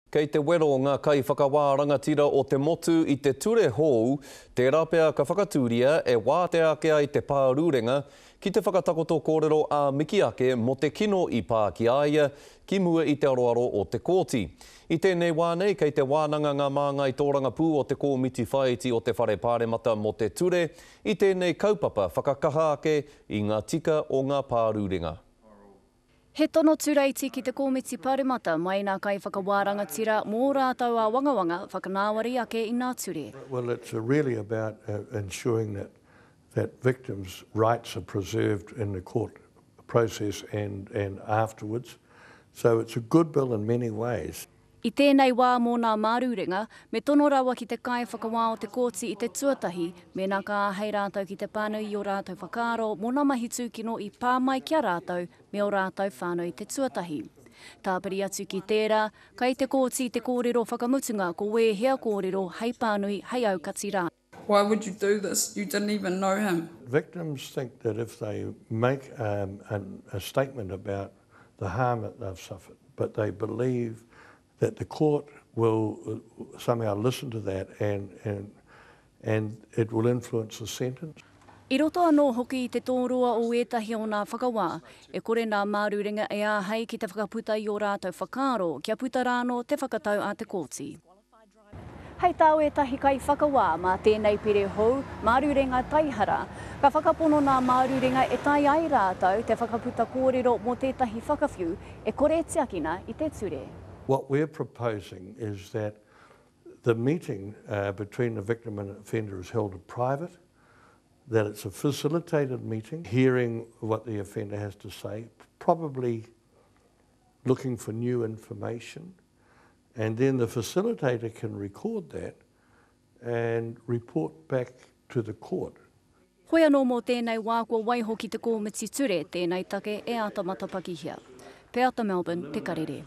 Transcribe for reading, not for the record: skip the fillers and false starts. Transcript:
Kei te wero o ngā kai whakawārangatira o te motu i te ture hou, te rapea ka whakatūria e wāte ake ai te pārurenga ki te whakatakoto kōrero a Miki ake mo te kino i Pākiaia ki mua i te aroaro o te kōti. I tēnei wā nei, kei te wānanga ngā māngai tōranga pū o te kōmiti whaiti o te whare pāremata mo te ture, i tēnei kaupapa whakakaha ake i ngā tika o ngā pārurenga. He tono tūreiti ki te kōmiti pāremata mai nā kai whakawārangatira mō rātou a wangawanga whakanāwari ake i nā ture. Well, it's really about ensuring that victims' rights are preserved in the court process and afterwards. So it's a good bill in many ways. I tēnei wā mō nā mārurenga, me tono rawa ki te kai whakawā o te kōti i te tuatahi, me nā ka hei rātou ki te pānui o rātou whakaaro, mō nā mahi tūkino i pāmai kia rātou, me o rātou whānui te tuatahi. Tāpiri atu ki tērā, kai te kōti i te kōrero whakamutunga ko we hea kōrero hei pānui hei au kati rā. Why would you do this? You didn't even know him. Victims think that if they make a statement about the harm that they've suffered, but they believe that the court will somehow listen to that and it will influence the sentence. I roto anō hoki i te tōrua o ētahi o nā whakawā, e kore nā mārurenga e āhei ki te whakaputa i o rātou whakaaro, kia puta rāno te whakatau a te kōti. Hei tāu ētahi kai whakawā mā tēnei pere hou, mārurenga taihara, ka whakapono nā mārurenga e tai ai rātou te whakaputa kōrero mō tētahi whakawhiu, e kore te akina i te ture. What we're proposing is that the meeting between the victim and offender is held in private, that it's a facilitated meeting, hearing what the offender has to say, probably looking for new information, and then the facilitator can record that and report back to the court. Hoi anō mō tēnei wā kua waiho ki te kōmiti ture, tēnei take e ata matapakihia. Pe ata Melbourne, te karere.